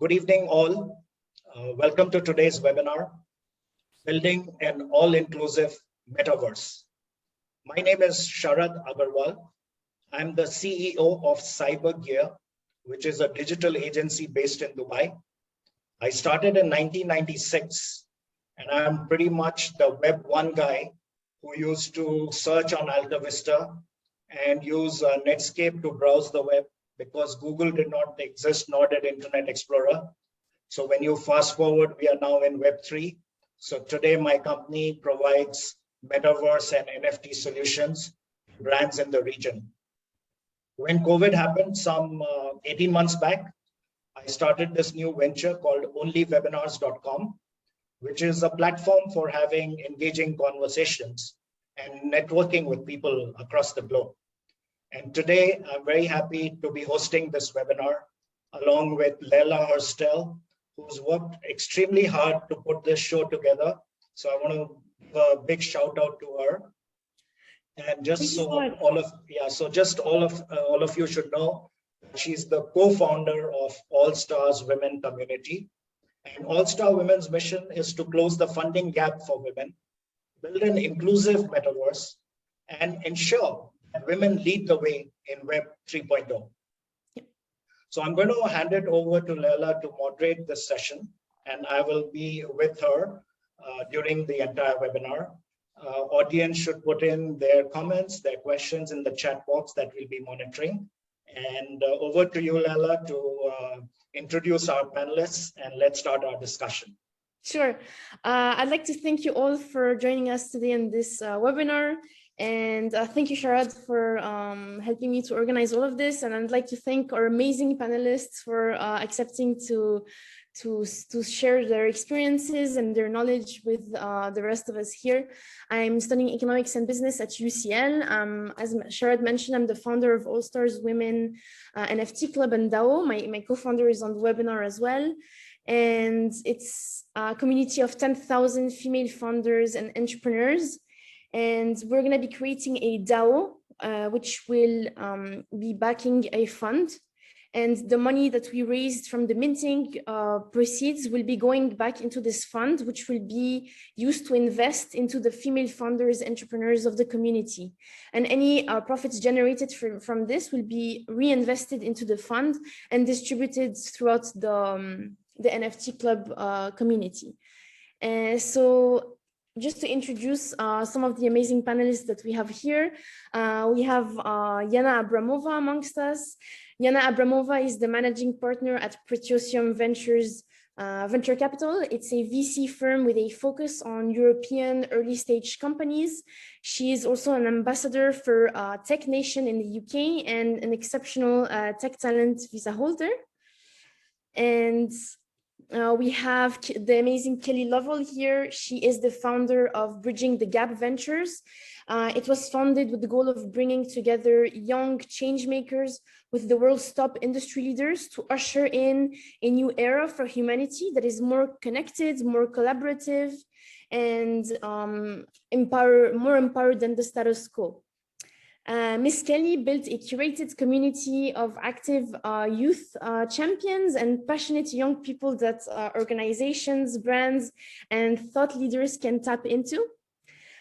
Good evening, all. Welcome to today's webinar, Building an All-Inclusive Metaverse. My name is Sharad Agarwal. I'm the CEO of CyberGear, which is a digital agency based in Dubai. I started in 1996, and I'm pretty much the Web 1 guy who used to search on Alta Vista and use Netscape to browse the web because Google did not exist, nor did Internet Explorer. So when you fast forward, we are now in Web 3. So today my company provides Metaverse and NFT solutions to brands in the region. When COVID happened some 18 months back, I started this new venture called onlywebinars.com, which is a platform for having engaging conversations and networking with people across the globe. And today, I'm very happy to be hosting this webinar along with Leila Herstel, who's worked extremely hard to put this show together. So I want to give a big shout out to her. And just so all of you should know, she's the co-founder of AllStarsWomen community. And AllStarsWomen's mission is to close the funding gap for women, build an inclusive metaverse, and ensure that women lead the way in Web 3.0. So I'm going to hand it over to Leila to moderate this session, and I will be with her during the entire webinar. Audience should put in their comments, their questions in the chat box that we'll be monitoring. And over to you, Leila, to introduce our panelists, and let's start our discussion. Sure. I'd like to thank you all for joining us today in this webinar. And thank you, Sharad, for helping me to organize all of this. And I'd like to thank our amazing panelists for accepting to share their experiences and their knowledge with the rest of us here. I'm studying economics and business at UCL. As Sharad mentioned, I'm the founder of AllStarsWomen NFT Club DAO. My co-founder is on the webinar as well. And it's a community of 10,000 female founders and entrepreneurs. And we're going to be creating a DAO, which will be backing a fund. And the money that we raised from the minting proceeds will be going back into this fund, which will be used to invest into the female founders, entrepreneurs of the community. And any profits generated from this will be reinvested into the fund and distributed throughout the NFT Club community. So just to introduce some of the amazing panelists that we have here, we have Yana Abramova amongst us. Yana Abramova is the managing partner at Pretiosium Ventures Venture Capital. It's a VC firm with a focus on European early stage companies. She is also an ambassador for Tech Nation in the UK and an exceptional tech talent visa holder. And we have the amazing Kelly Lovell here. She is the founder of Bridging the Gap Ventures. It was founded with the goal of bringing together young change makers with the world's top industry leaders to usher in a new era for humanity that is more connected, more collaborative, and more empowered than the status quo. Ms. Kelly built a curated community of active youth champions and passionate young people that organizations, brands, and thought leaders can tap into.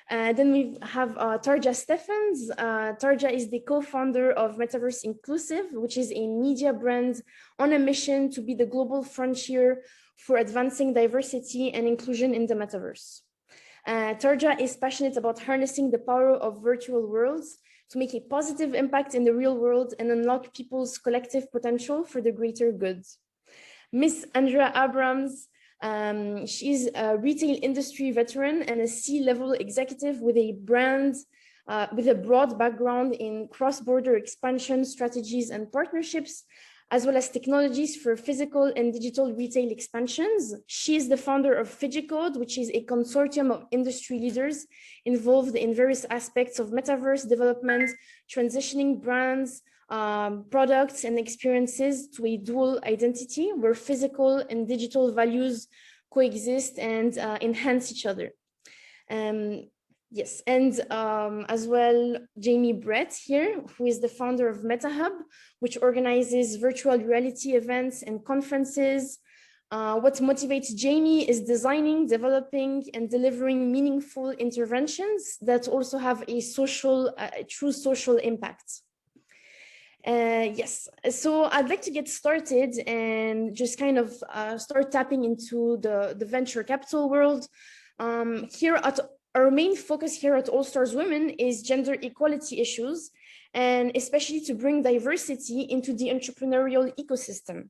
Then we have Tarja Stephens. Tarja is the co-founder of Metaverse Inclusive, which is a media brand on a mission to be the global frontier for advancing diversity and inclusion in the metaverse. Tarja is passionate about harnessing the power of virtual worlds to make a positive impact in the real world and unlock people's collective potential for the greater good. Ms. Andrea Abrams, she's a retail industry veteran and a C-level executive with a broad background in cross-border expansion strategies and partnerships, as well as technologies for physical and digital retail expansions. She is the founder of Fijicode, which is a consortium of industry leaders involved in various aspects of metaverse development, transitioning brands, products, and experiences to a dual identity where physical and digital values coexist and enhance each other. Yes, and as well, Jamie Brett here, who is the founder of MetaHub, which organizes virtual reality events and conferences, What motivates Jamie is designing, developing, and delivering meaningful interventions that also have a true social impact. Yes, so I'd like to get started and just kind of start tapping into the venture capital world. Our main focus here at AllStarsWomen is gender equality issues, and especially to bring diversity into the entrepreneurial ecosystem.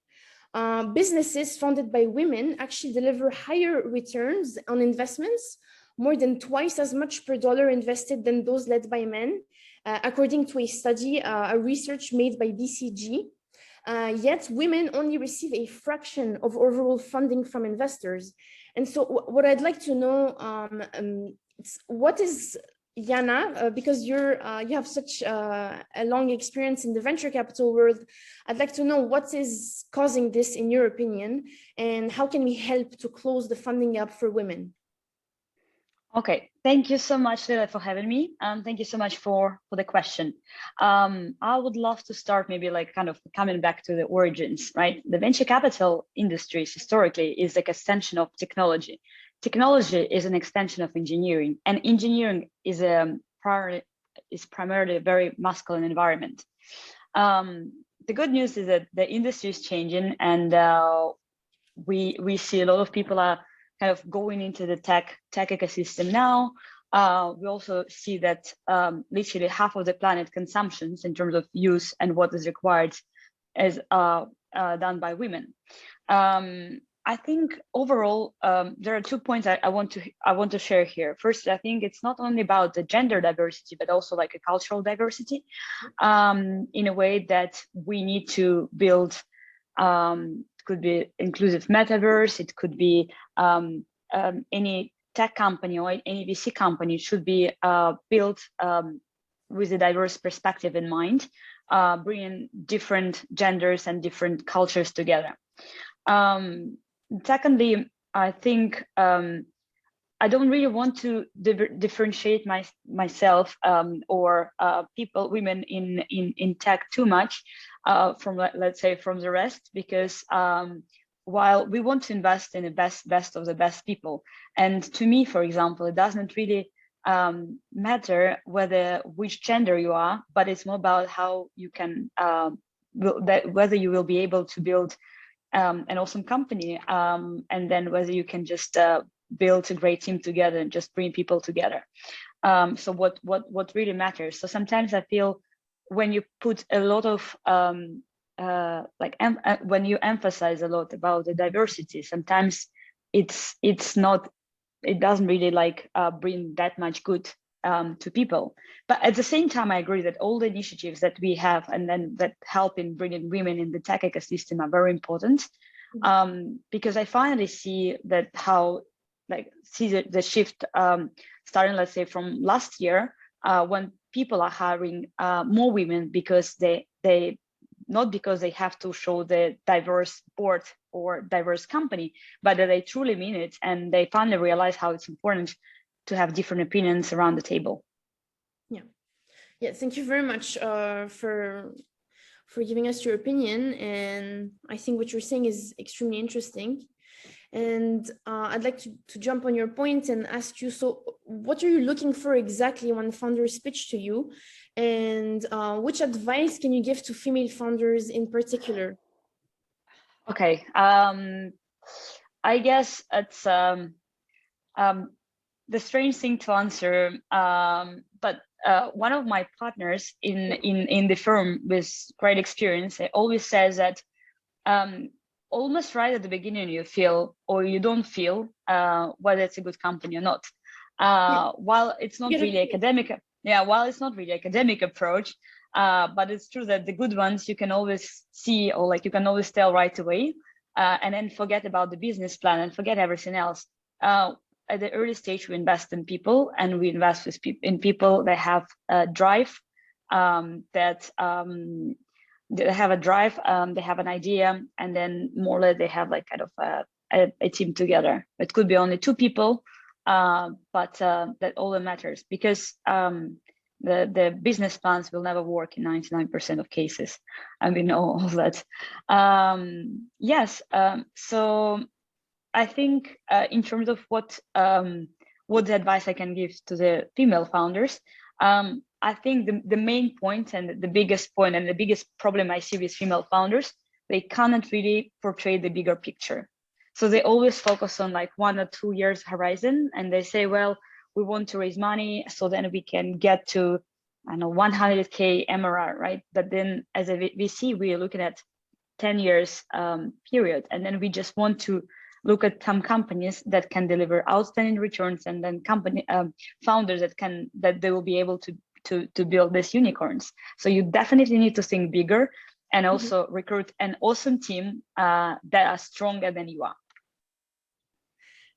Businesses funded by women actually deliver higher returns on investments, more than twice as much per dollar invested than those led by men, according to a study, a research made by BCG. Yet women only receive a fraction of overall funding from investors. And so what I'd like to know, what is, Yana, because you have such a long experience in the venture capital world, I'd like to know what is causing this in your opinion, and how can we help to close the funding gap for women? Okay, thank you so much, Lila, for having me. Thank you so much for the question. I would love to start maybe like kind of coming back to the origins, right? The venture capital industries historically is like extension of technology. Technology is an extension of engineering, and engineering is primarily a very masculine environment. The good news is that the industry is changing, and we see a lot of people are kind of going into the tech ecosystem now. We also see that literally half of the planet consumptions in terms of use and what is required is done by women. I think overall, there are 2 points I want to share here. First, I think it's not only about the gender diversity, but also like a cultural diversity, in a way that we need to build. Could be inclusive metaverse. It could be any tech company or any VC company should be built with a diverse perspective in mind, bringing different genders and different cultures together. Secondly, I think I don't really want to differentiate myself or women in tech too much from, let's say, from the rest, because while we want to invest in the best of the best people, and to me, for example, it doesn't really matter which gender you are, but it's more about how you can whether you will be able to build an awesome company, and then whether you can just build a great team together and just bring people together. So what really matters. So sometimes I feel when you put a lot of when you emphasize a lot about the diversity, sometimes it doesn't really like bring that much good to people. But at the same time, I agree that all the initiatives that we have and then that help in bringing women in the tech ecosystem are very important, because I finally see that the shift starting, let's say, from last year, when people are hiring more women because they not because they have to show the diverse board or diverse company, but that they truly mean it, and they finally realize how it's important to have different opinions around the table. Yeah, thank you very much for giving us your opinion, and I think what you're saying is extremely interesting. And I'd like to jump on your point and ask you, so what are you looking for exactly when founders pitch to you, and which advice can you give to female founders in particular? Okay, I guess it's the strange thing to answer, but one of my partners in the firm with great experience always says that almost right at the beginning you feel or you don't feel whether it's a good company or not. While it's not really academic, while it's not really academic approach, but it's true that the good ones you can always see, or like you can always tell right away, and then forget about the business plan and forget everything else. At the early stage, we invest in people, and we invest in people that have a drive, that they have a drive, they have an idea, and then more or less they have like kind of a team together. It could be only 2 people, but that all that matters, because the business plans will never work in 99% of cases, and we know all that. Yes, so I think in terms of what the advice I can give to the female founders, I think the main point and the biggest point and the biggest problem I see with female founders, they cannot really portray the bigger picture. So they always focus on like 1 or 2 years horizon, and they say, well, we want to raise money so then we can get to, I don't know, 100K MRR, right? But then as a VC, we are looking at 10 years period, and then we just want to look at some companies that can deliver outstanding returns, and then company founders that they will be able to build these unicorns. So you definitely need to think bigger, and also recruit an awesome team that are stronger than you are.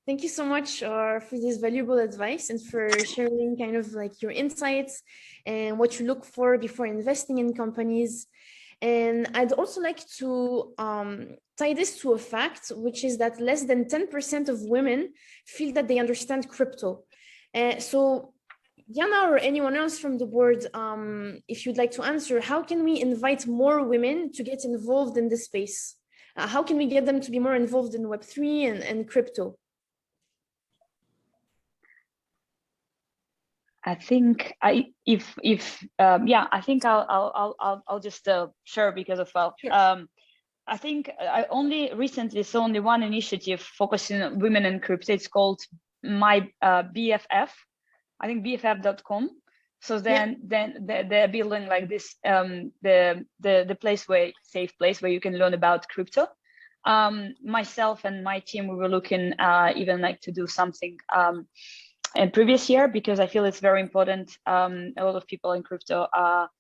Thank you so much for this valuable advice and for sharing kind of like your insights and what you look for before investing in companies. And I'd also like to tie this to a fact, which is that less than 10% of women feel that they understand crypto. So Yana or anyone else from the board, if you'd like to answer, how can we invite more women to get involved in this space? How can we get them to be more involved in Web3 and crypto? I think I think I'll just share because of Sure. I think I only recently saw only one initiative focusing on women in crypto. It's called My BFF. I think BFF.com. So then they're building like this the place safe place where you can learn about crypto. Myself and my team, we were looking even like to do something in previous year, because I feel it's very important. A lot of people in crypto are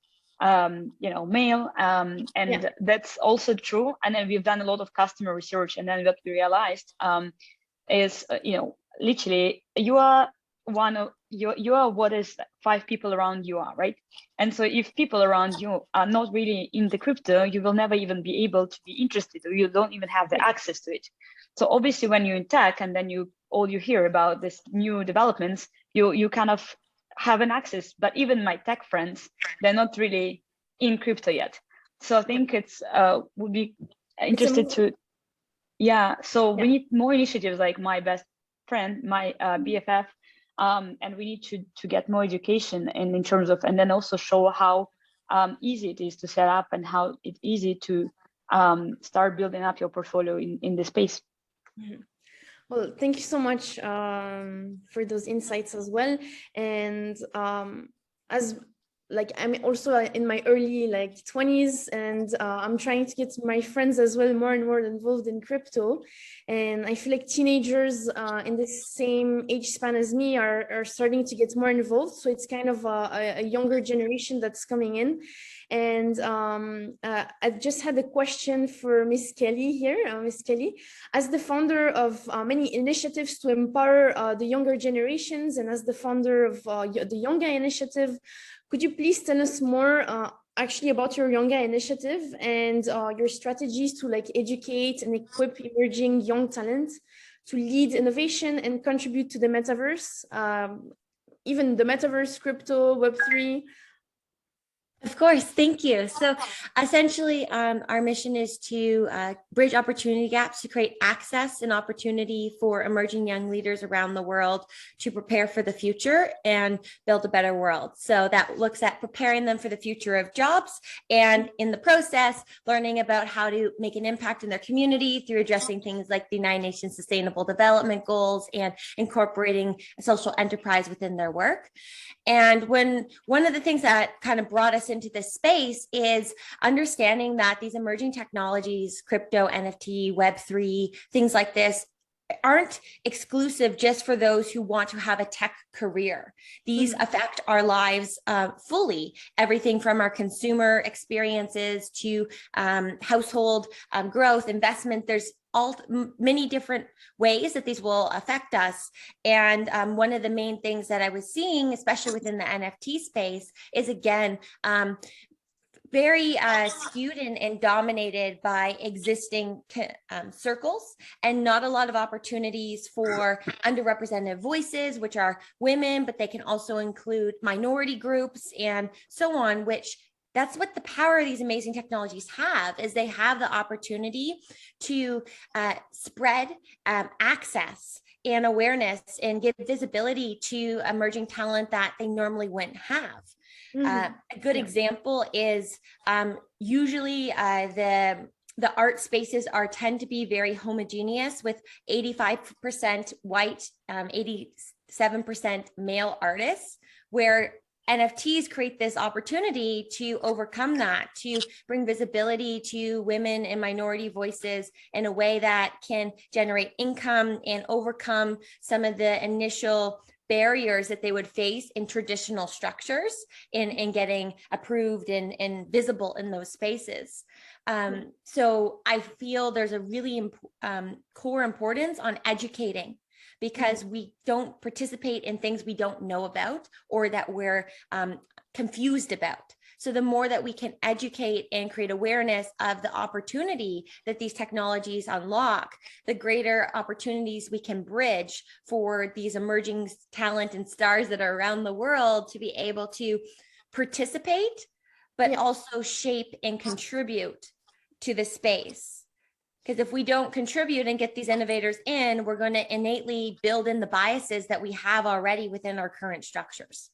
male, and that's also true. And then we've done a lot of customer research, and then what we realized is literally you are what is 5 people around you are, right? And so if people around you are not really in the crypto, you will never even be able to be interested, or you don't even have the access to it. So obviously when you're in tech and then all you hear about this new developments, you kind of have an access. But even my tech friends, they're not really in crypto yet. So I think it's would be interested to, so we need more initiatives like my best friend, my BFF, and we need to get more education in terms of, and then also show how easy it is to set up and how it's easy to start building up your portfolio in this space. Mm-hmm. Well, thank you so much for those insights as well. And I'm also in my early 20s, and I'm trying to get my friends as well more and more involved in crypto. And I feel like teenagers in the same age span as me are starting to get more involved. So it's kind of a younger generation that's coming in. And I just had a question for Miss Kelly here. Miss Kelly, as the founder of many initiatives to empower the younger generations, and as the founder of the Younger Initiative, could you please tell us more actually about your Younger Initiative and your strategies to educate and equip emerging young talent to lead innovation and contribute to the metaverse, even the metaverse, crypto, Web3? Of course, thank you. So essentially, our mission is to bridge opportunity gaps, to create access and opportunity for emerging young leaders around the world to prepare for the future and build a better world. So that looks at preparing them for the future of jobs, and in the process, learning about how to make an impact in their community through addressing things like the United Nations Sustainable Development Goals and incorporating a social enterprise within their work. And one of the things that kind of brought us into this space is understanding that these emerging technologies, crypto, NFT, Web3, things like this, aren't exclusive just for those who want to have a tech career. These affect our lives fully, everything from our consumer experiences to household growth, investment. There's many different ways that these will affect us. And one of the main things that I was seeing, especially within the NFT space, is again, very skewed and dominated by existing circles, and not a lot of opportunities for underrepresented voices, which are women, but they can also include minority groups and so on, which that's what the power of these amazing technologies have, is they have the opportunity to spread access and awareness and give visibility to emerging talent that they normally wouldn't have. A good example is usually the art spaces tend to be very homogeneous, with 85% white, 87% male artists, where NFTs create this opportunity to overcome that, to bring visibility to women and minority voices in a way that can generate income and overcome some of the initial barriers that they would face in traditional structures in getting approved and visible in those spaces. So I feel there's a really core importance on educating, because we don't participate in things we don't know about or that we're confused about. So the more that we can educate and create awareness of the opportunity that these technologies unlock, the greater opportunities we can bridge for these emerging talent and stars that are around the world to be able to participate, but also shape and contribute to the space. Because if we don't contribute and get these innovators in, we're going to innately build in the biases that we have already within our current structures.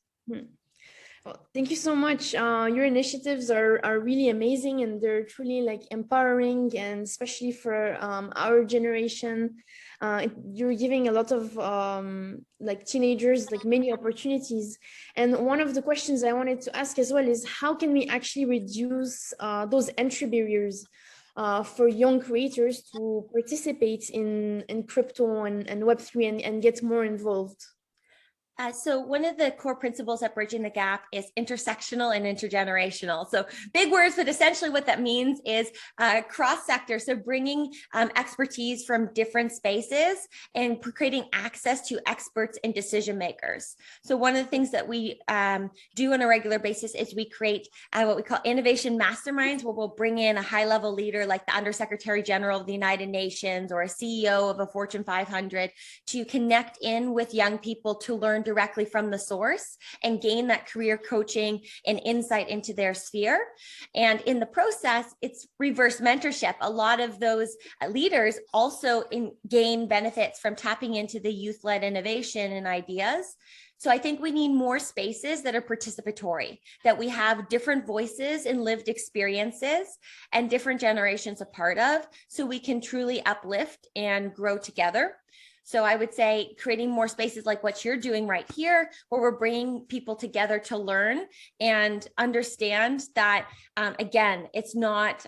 Well, thank you so much. Your initiatives are really amazing, and they're truly like empowering, and especially for our generation. You're giving a lot of like teenagers like many opportunities. And one of the questions I wanted to ask as well is, how can we actually reduce those entry barriers for young creators to participate in crypto and Web3 and get more involved? So one of the core principles at Bridging the Gap is intersectional and intergenerational. So big words, but essentially what that means is cross-sector. So bringing expertise from different spaces and creating access to experts and decision makers. So one of the things that we do on a regular basis is we create what we call innovation masterminds, where we'll bring in a high-level leader like the Undersecretary General of the United Nations or a CEO of a Fortune 500 to connect in with young people to learn directly from the source and gain that career coaching and insight into their sphere. And in the process, it's reverse mentorship. A lot of those leaders also gain benefits from tapping into the youth-led innovation and ideas. So I think we need more spaces that are participatory, that we have different voices and lived experiences and different generations a part of, so we can truly uplift and grow together. So I would say creating more spaces like what you're doing right here, where we're bringing people together to learn and understand that, again, it's not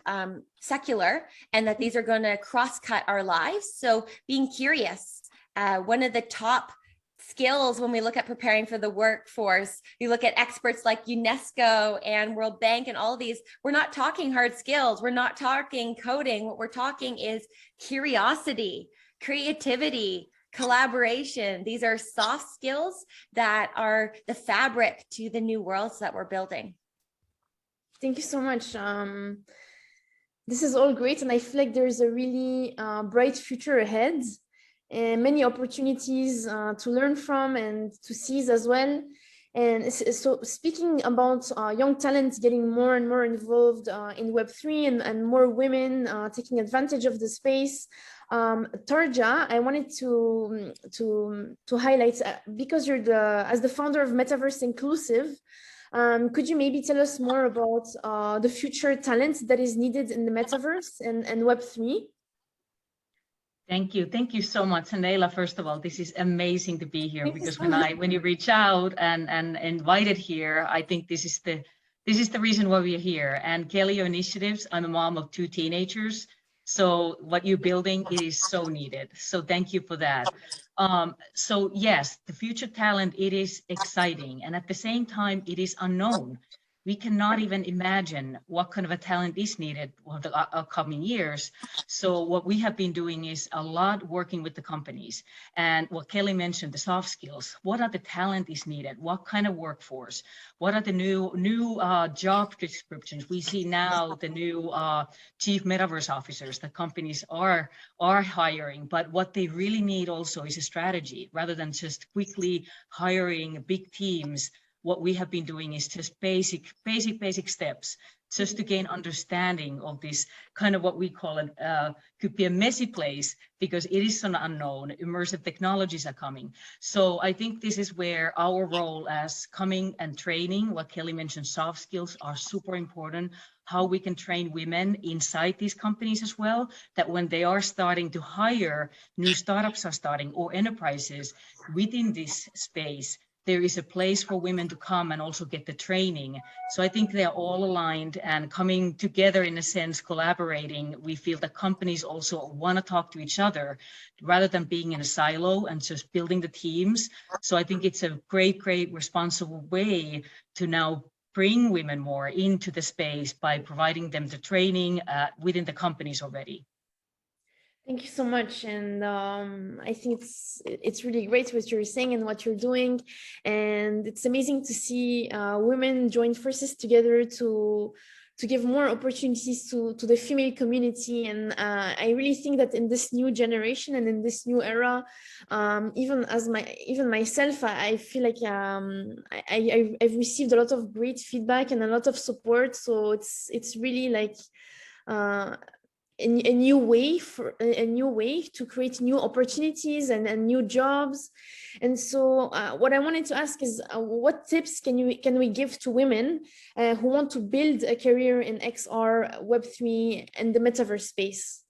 secular, and that these are going to cross-cut our lives. So being curious, one of the top skills when we look at preparing for the workforce, you look at experts like UNESCO and World Bank and all of these, we're not talking hard skills. We're not talking coding. What we're talking is curiosity, creativity, collaboration. These are soft skills that are the fabric to the new worlds that we're building. Thank you so much. This is all great, and I feel like there's a really bright future ahead, and many opportunities to learn from and to seize as well. And so speaking about young talents getting more and more involved in Web3 and more women taking advantage of the space, Tarja, I wanted to highlight, because you're as the founder of Metaverse Inclusive, could you maybe tell us more about the future talent that is needed in the Metaverse and Web3? Thank you. Thank you so much, Andela. First of all, this is amazing to be here, because when you reach out and invited here, I think this is the reason why we're here. And Kelly Initiatives, I'm a mom of 2 teenagers. So what you're building is so needed. So thank you for that. So yes, the future talent, it is exciting. And at the same time, it is unknown. we cannot even imagine what kind of a talent is needed for the upcoming years. So what we have been doing is a lot working with the companies. And what Kelly mentioned, the soft skills, what are the talent is needed? What kind of workforce? What are the new job descriptions? We see now the new chief metaverse officers that companies are hiring, but what they really need also is a strategy rather than just quickly hiring big teams. What we have been doing is just basic steps just to gain understanding of this kind of what we call it, could be a messy place because it is an unknown. Immersive technologies are coming. So I think this is where our role as coming and training, what Kelly mentioned, soft skills are super important, how we can train women inside these companies as well, that when they are starting to hire, new startups are starting or enterprises within this space, there is a place for women to come and also get the training. So I think they're all aligned and coming together in a sense, collaborating. We feel that companies also want to talk to each other rather than being in a silo and just building the teams. So I think it's a great responsible way to now bring women more into the space by providing them the training within the companies already. Thank you so much, and I think it's really great what you're saying and what you're doing, and it's amazing to see women join forces together to give more opportunities to the female community. And I really think that in this new generation and in this new era, even myself, I feel like I've received a lot of great feedback and a lot of support. So it's really like a new way to create new opportunities and new jobs. And so what I wanted to ask is what tips can we give to women who want to build a career in XR, Web3 and the metaverse space?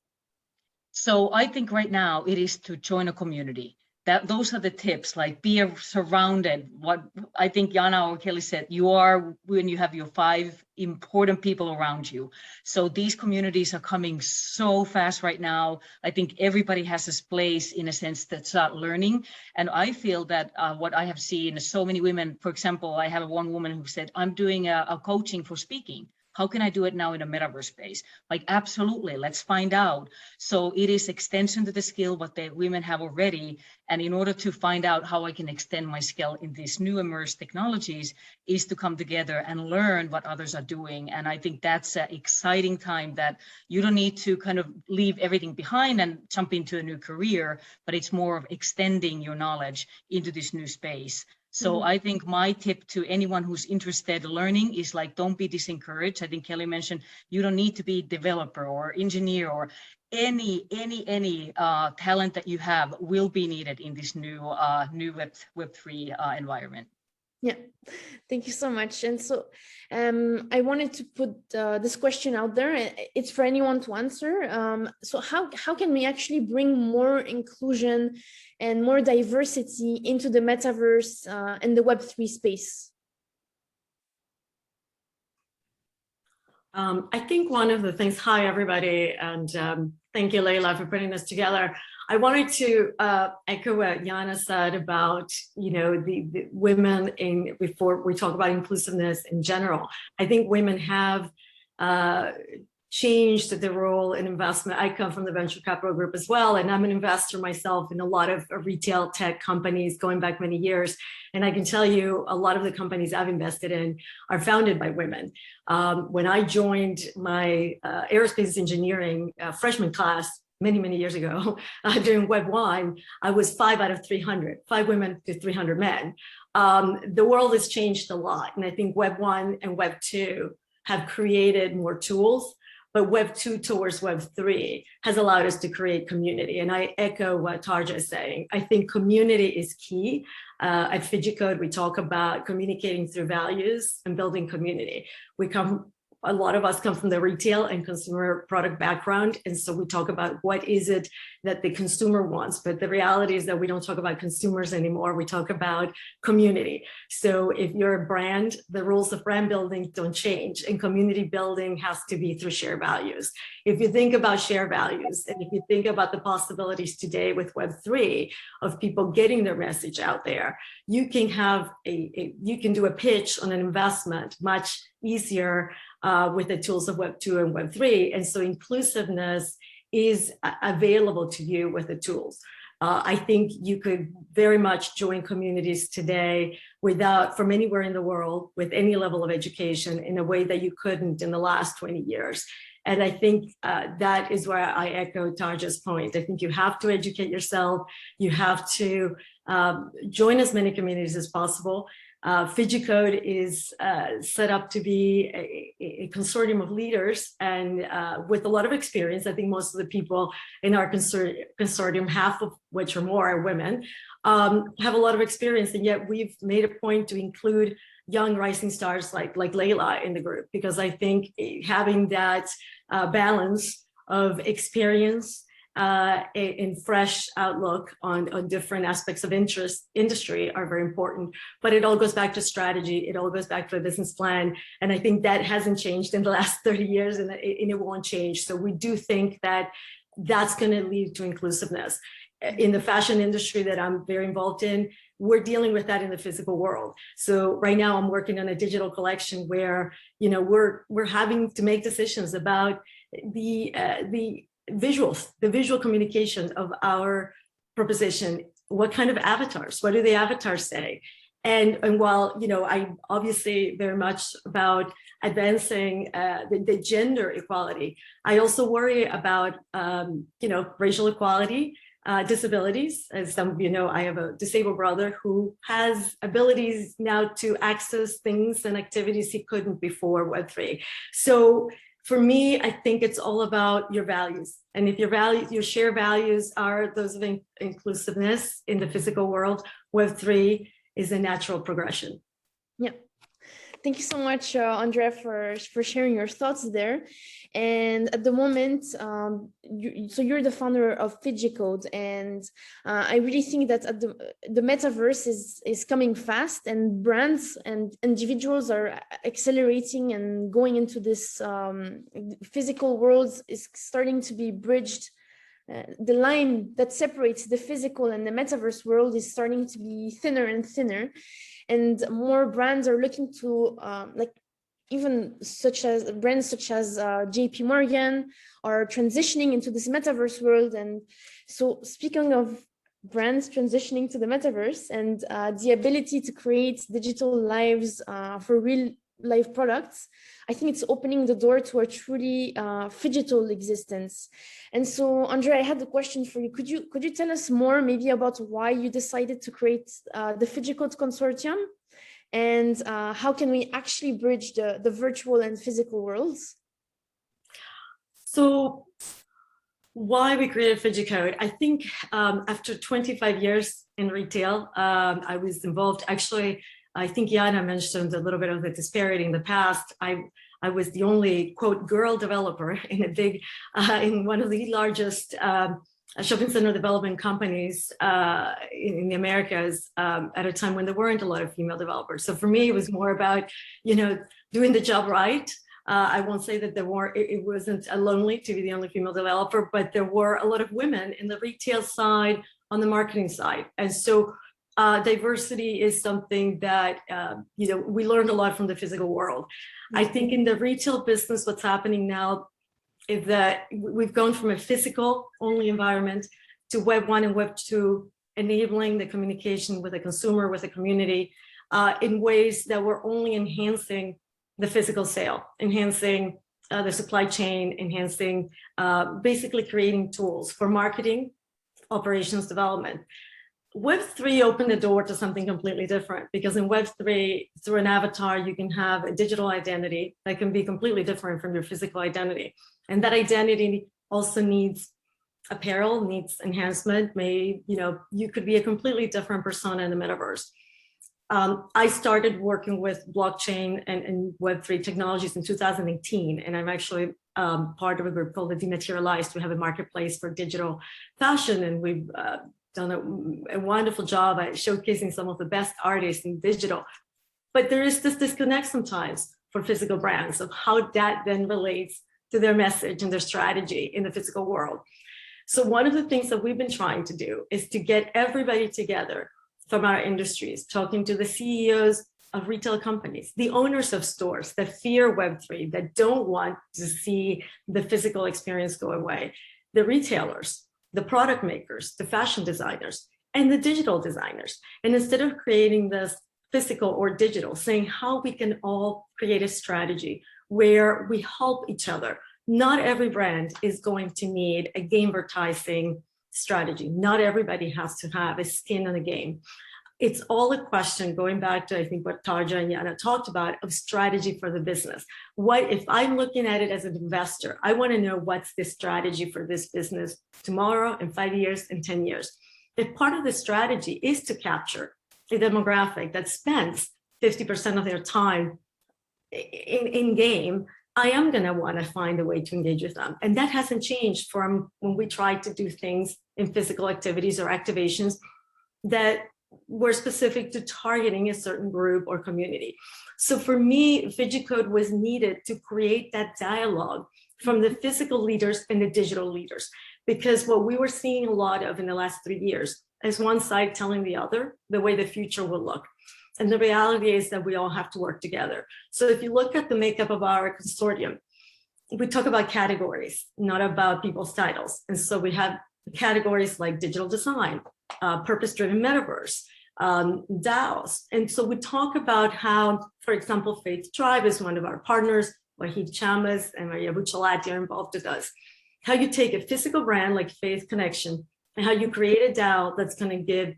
So I think right now it is to join a community. Those are the tips, like be surrounded. What I think Yana or Kelly said, you are when you have your 5 important people around you. So these communities are coming so fast right now. I think everybody has this place in a sense to start learning. And I feel that what I have seen, so many women, for example, I have one woman who said, I'm doing a coaching for speaking. How can I do it now in a metaverse space? Like, absolutely, let's find out. So it is extension to the skill what the women have already. And in order to find out how I can extend my skill in these new immersed technologies is to come together and learn what others are doing. And I think that's an exciting time that you don't need to kind of leave everything behind and jump into a new career, but it's more of extending your knowledge into this new space. So I think my tip to anyone who's interested in learning is like, don't be discouraged. I think Kelly mentioned, you don't need to be developer or engineer or any talent that you have will be needed in this new Web3 environment. Yeah, thank you so much. And so I wanted to put this question out there. It's for anyone to answer. So how can we actually bring more inclusion and more diversity into the metaverse and the Web3 space? I think one of the things, hi everybody, and thank you Leila for putting this together. I wanted to echo what Yana said about, the women before we talk about inclusiveness in general. I think women have changed the role in investment. I come from the venture capital group as well, and I'm an investor myself in a lot of retail tech companies going back many years. And I can tell you a lot of the companies I've invested in are founded by women. When I joined my aerospace engineering freshman class many years ago during Web 1, I was 5 out of 300, 5 women to 300 men. The world has changed a lot. And I think Web 1 and Web 2 have created more tools, but Web 2 towards Web 3 has allowed us to create community. And I echo what Tarja is saying. I think community is key. At FijiCode, we talk about communicating through values and building community. A lot of us come from the retail and consumer product background. And so we talk about what is it that the consumer wants. But the reality is that we don't talk about consumers anymore. We talk about community. So if you're a brand, the rules of brand building don't change. And community building has to be through shared values. If you think about shared values, and if you think about the possibilities today with Web3 of people getting their message out there, you can have you can do a pitch on an investment much easier with the tools of Web 2 and Web 3. And so inclusiveness is available to you with the tools. I think you could very much join communities today from anywhere in the world with any level of education in a way that you couldn't in the last 20 years. And I think that is where I echo Tarja's point. I think you have to educate yourself. You have to join as many communities as possible. FijiCode is set up to be a consortium of leaders and with a lot of experience. I think most of the people in our consortium, half of which or more are women, have a lot of experience, and yet we've made a point to include young rising stars like Layla in the group, because I think having that balance of experience in fresh outlook on different aspects of industry are very important. But it all goes back to strategy. It all goes back to a business plan. And I think that hasn't changed in the last 30 years, and it won't change. So we do think that that's going to lead to inclusiveness. In the fashion industry that I'm very involved in, we're dealing with that in the physical world. So right now I'm working on a digital collection where, we're having to make decisions about the visuals, the visual communication of our proposition. What kind of avatars? What do the avatars say? And while, I'm obviously very much about advancing the gender equality, I also worry about, racial equality, disabilities. As some of you know, I have a disabled brother who has abilities now to access things and activities he couldn't before Web3. So for me, I think it's all about your values. And if your shared values are those of inclusiveness in the physical world, Web3 is a natural progression. Yeah. Thank you so much, Andrea, for sharing your thoughts there. And at the moment, you're the founder of FijiCode, and I really think that the metaverse is coming fast, and brands and individuals are accelerating and going into this physical world is starting to be bridged. The line that separates the physical and the metaverse world is starting to be thinner and thinner. And more brands are looking to even brands such as JP Morgan are transitioning into this metaverse world. And so speaking of brands transitioning to the metaverse and the ability to create digital lives for real life products, I think it's opening the door to a truly phygital existence. And so, Andrea, I had a question for you. Could you tell us more maybe about why you decided to create the FijiCode Consortium, and how can we actually bridge the virtual and physical worlds? So why we created FijiCode? I think after 25 years in retail, I was involved. Actually, I think Yana mentioned a little bit of the disparity in the past. I was the only, quote, girl developer in in one of the largest shopping center development companies in the Americas at a time when there weren't a lot of female developers. So for me, it was more about, doing the job right. I won't say that it wasn't lonely to be the only female developer, but there were a lot of women in the retail side, on the marketing side. And so diversity is something that, we learned a lot from the physical world. I think in the retail business, what's happening now is that we've gone from a physical only environment to Web 1 and Web 2, enabling the communication with the consumer, with the community in ways that were only enhancing the physical sale, enhancing the supply chain, enhancing, basically creating tools for marketing, operations development. Web3 opened the door to something completely different, because in Web3, through an avatar, you can have a digital identity that can be completely different from your physical identity. And that identity also needs apparel, needs enhancement. You could be a completely different persona in the metaverse. I started working with blockchain and Web3 technologies in 2018, and I'm actually part of a group called the Dematerialized. We have a marketplace for digital fashion, and we've done a wonderful job at showcasing some of the best artists in digital. But there is this disconnect sometimes for physical brands of how that then relates to their message and their strategy in the physical world. So one of the things that we've been trying to do is to get everybody together from our industries, talking to the CEOs of retail companies, the owners of stores that fear Web3, that don't want to see the physical experience go away, the retailers, the product makers, the fashion designers, and the digital designers. And instead of creating this physical or digital, saying how we can all create a strategy where we help each other. Not every brand is going to need a game advertising strategy. Not everybody has to have a skin in the game. It's all a question, going back to, I think, what Tarja and Yana talked about, of strategy for the business. What if I'm looking at it as an investor? I want to know what's the strategy for this business tomorrow, in 5 years, in 10 years. If part of the strategy is to capture a demographic that spends 50% of their time in game, I am going to want to find a way to engage with them. And that hasn't changed from when we tried to do things in physical activities or activations that were specific to targeting a certain group or community. So for me, VigiCode was needed to create that dialogue from the physical leaders and the digital leaders. Because what we were seeing a lot of in the last 3 years is one side telling the other the way the future will look. And the reality is that we all have to work together. So if you look at the makeup of our consortium, we talk about categories, not about people's titles. And so we have categories like digital design, purpose-driven metaverse, DAOs. And so we talk about how, for example, Faith Tribe is one of our partners, Wahid Chamas and Maria Bucciolati are involved with us. How you take a physical brand like Faith Connection and how you create a DAO that's going to give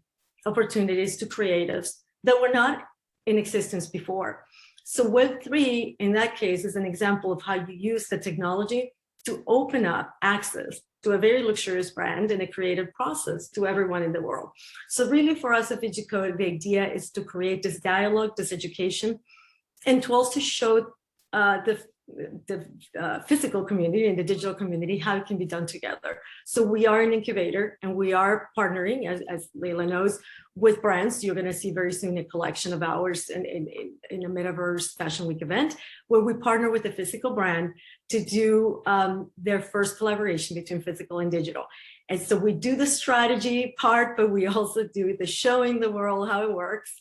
opportunities to creatives that were not in existence before. So Web3, in that case, is an example of how you use the technology to open up access to a very luxurious brand and a creative process to everyone in the world. So really for us at VigiCode, the idea is to create this dialogue, this education, and to also show the physical community and the digital community how it can be done together. So we are an incubator and we are partnering, as Leila knows, with brands. You're going to see very soon a collection of ours in a Metaverse Fashion Week event, where we partner with a physical brand to do their first collaboration between physical and digital. And so we do the strategy part, but we also do the showing the world how it works,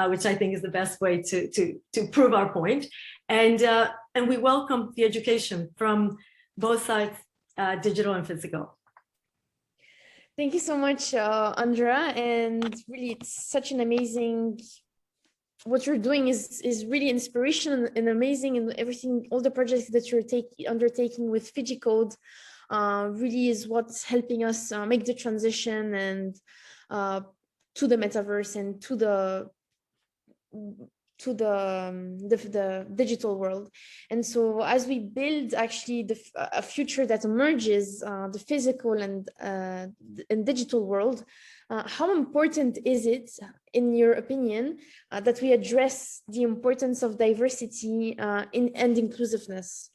which I think is the best way to prove our point. And we welcome the education from both sides, digital and physical. Thank you so much, Andrea. And really, it's such an amazing, what you're doing is really inspirational and amazing, and everything, all the projects that you're undertaking with VigiCode really is what's helping us make the transition and to the metaverse and to the digital world. And so as we build actually a future that emerges, the physical and digital world, how important is it, in your opinion, that we address the importance of diversity and inclusiveness?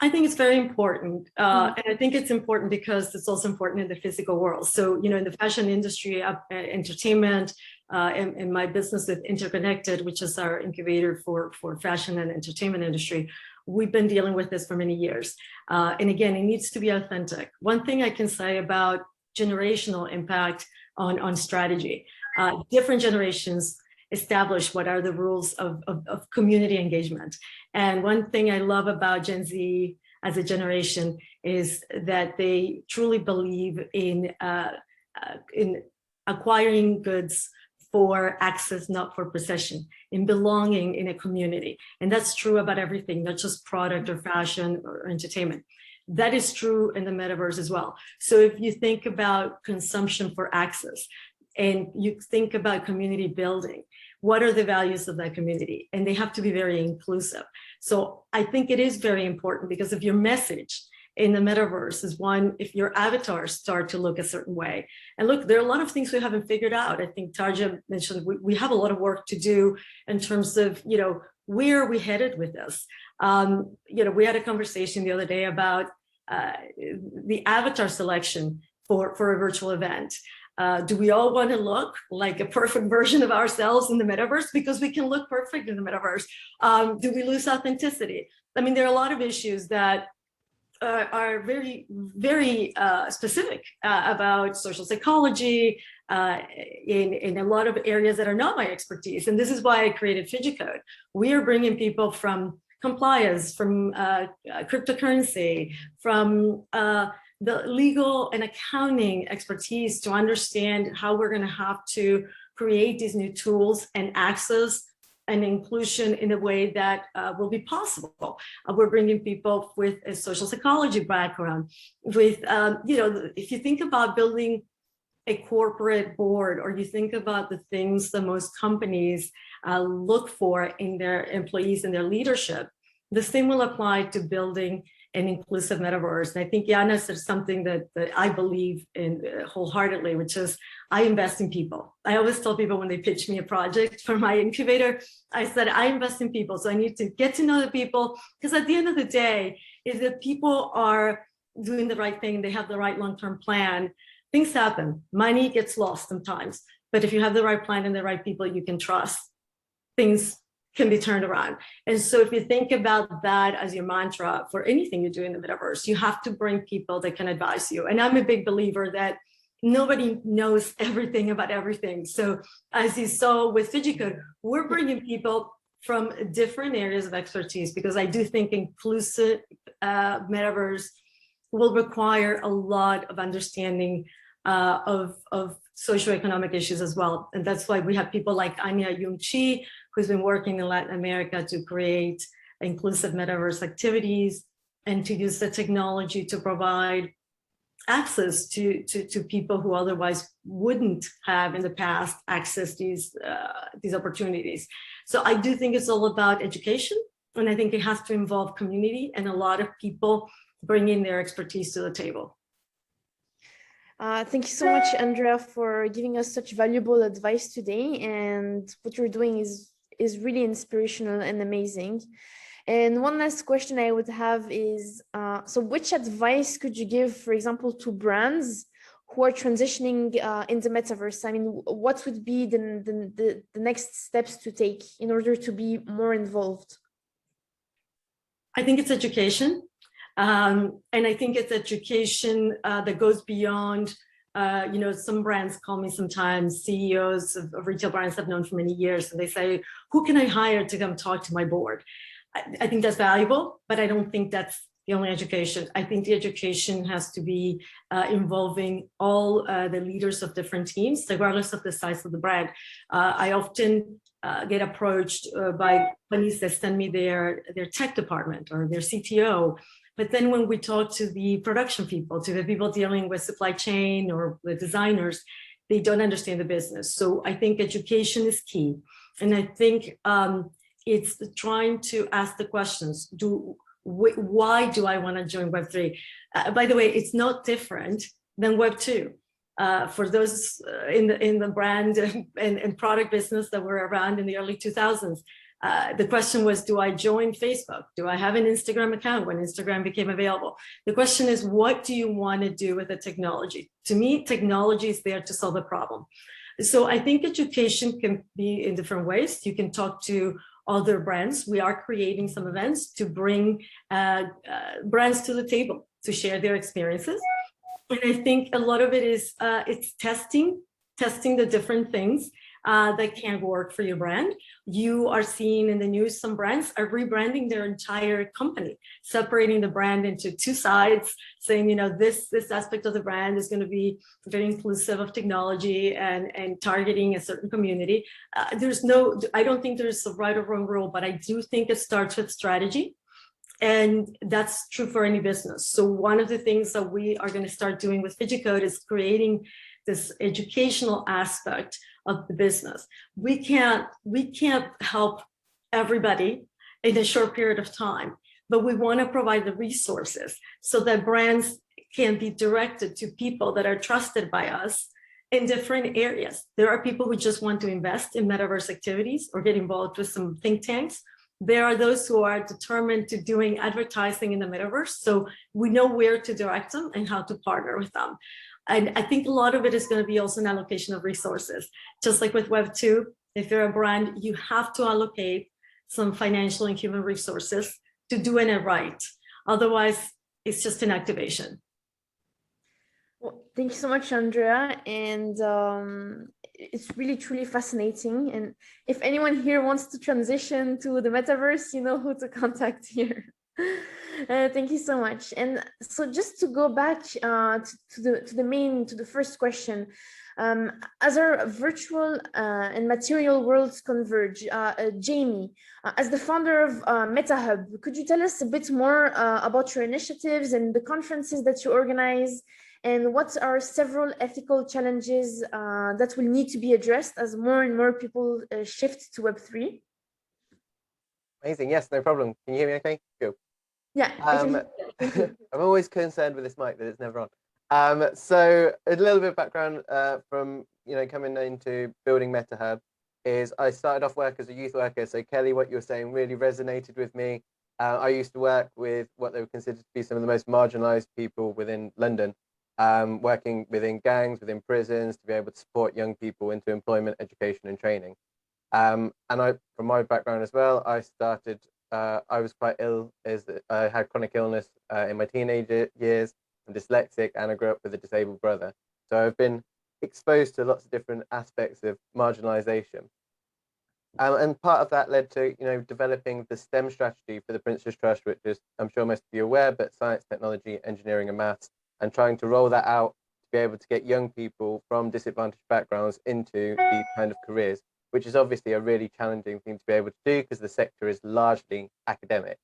I think it's very important. And I think it's important because it's also important in the physical world. So, in the fashion industry, entertainment, and my business with Interconnected, which is our incubator for fashion and entertainment industry, we've been dealing with this for many years. And again, it needs to be authentic. One thing I can say about generational impact on strategy, different generations establish what are the rules of community engagement. And one thing I love about Gen Z as a generation is that they truly believe in acquiring goods for access, not for possession, in belonging in a community. And that's true about everything, not just product or fashion or entertainment. That is true in the metaverse as well. So if you think about consumption for access, and you think about community building, what are the values of that community? And they have to be very inclusive. So I think it is very important, because if your message in the metaverse is one, if your avatars start to look a certain way, and look, there are a lot of things we haven't figured out. I think Tarja mentioned we have a lot of work to do in terms of, where are we headed with this? We had a conversation the other day about the avatar selection for a virtual event. Do we all want to look like a perfect version of ourselves in the metaverse? Because we can look perfect in the metaverse. Do we lose authenticity? I mean, there are a lot of issues that are very, very specific about social psychology in a lot of areas that are not my expertise. And this is why I created FijiCode. We are bringing people from compliance, from cryptocurrency, from the legal and accounting expertise to understand how we're going to have to create these new tools and access and inclusion in a way that will be possible. We're bringing people with a social psychology background, with, if you think about building a corporate board, or you think about the things that most companies look for in their employees and their leadership, the same will apply to building an inclusive metaverse. And I think Yana said something that I believe in wholeheartedly, which is I invest in people. I always tell people when they pitch me a project for my incubator, I said, I invest in people. So I need to get to know the people, because at the end of the day, if the people are doing the right thing, they have the right long-term plan, things happen. Money gets lost sometimes. But if you have the right plan and the right people you can trust, things can be turned around. And so if you think about that as your mantra for anything you do in the metaverse, you have to bring people that can advise you. And I'm a big believer that nobody knows everything about everything. So as you saw with FijiCode, we're bringing people from different areas of expertise, because I do think inclusive metaverse will require a lot of understanding of socioeconomic issues as well. And that's why we have people like Anya Yung-Chi, who's been working in Latin America to create inclusive metaverse activities and to use the technology to provide access to people who otherwise wouldn't have in the past access these opportunities. So I do think it's all about education, and I think it has to involve community and a lot of people bringing their expertise to the table. Thank you so much, Andrea, for giving us such valuable advice today. And what you're doing is really inspirational and amazing. And one last question I would have is, so which advice could you give, for example, to brands who are transitioning in the metaverse? I mean, what would be the next steps to take in order to be more involved? I think it's education. And I think it's education that goes beyond, some brands call me sometimes, CEOs of retail brands I've known for many years, and they say, who can I hire to come talk to my board? I think that's valuable, but I don't think that's the only education. I think the education has to be involving all the leaders of different teams, regardless of the size of the brand. I often get approached by companies that send me their tech department or their CTO. But then when we talk to the production people, to the people dealing with supply chain or the designers, they don't understand the business. So I think education is key. And I think it's trying to ask the questions. Why do I want to join Web3? By the way, it's not different than Web2. For those in the brand and product business that were around in the early 2000s, the question was, do I join Facebook? Do I have an Instagram account when Instagram became available? The question is, what do you want to do with the technology? To me, technology is there to solve a problem. So I think education can be in different ways. You can talk to other brands. We are creating some events to bring brands to the table to share their experiences. And I think a lot of it is it's testing the different things that can work for your brand. You are seeing in the news some brands are rebranding their entire company, separating the brand into two sides, saying, this aspect of the brand is going to be very inclusive of technology and targeting a certain community. I don't think there's a right or wrong rule, but I do think it starts with strategy. And that's true for any business. So one of the things that we are going to start doing with FijiCode is creating this educational aspect of the business. We can't help everybody in a short period of time, but we want to provide the resources so that brands can be directed to people that are trusted by us in different areas. There are people who just want to invest in metaverse activities or get involved with some think tanks. There are those who are determined to doing advertising in the metaverse. So we know where to direct them and how to partner with them. And I think a lot of it is going to be also an allocation of resources. Just like with Web2, if you're a brand, you have to allocate some financial and human resources to doing it right. Otherwise, It's just an activation. Well, thank you so much, Andrea. And it's really, truly fascinating. And if anyone here wants to transition to the metaverse, you know who to contact here. Thank you so much. And so just to go back to the first question, as our virtual and material worlds converge, Jamie, as the founder of MetaHub, could you tell us a bit more about your initiatives and the conferences that you organize? And what are several ethical challenges that will need to be addressed as more and more people shift to Web3? Amazing. Yes, no problem. Can you hear me okay? Cool. Yeah. I'm always concerned with this mic that it's never on. So a little bit of background from, coming into building MetaHub is I started off work as a youth worker. So Kelly, what you were saying really resonated with me. I used to work with what they were considered to be some of the most marginalized people within London. Working within gangs, within prisons, to be able to support young people into employment, education, and training. And from my background as well, I was quite ill, I had chronic illness in my teenage years. I'm dyslexic, and I grew up with a disabled brother. So I've been exposed to lots of different aspects of marginalization. And part of that led to, developing the STEM strategy for the Prince's Trust, which is, I'm sure most of you are aware, but science, technology, engineering, and maths, and trying to roll that out to be able to get young people from disadvantaged backgrounds into these kind of careers, which is obviously a really challenging thing to be able to do because the sector is largely academic.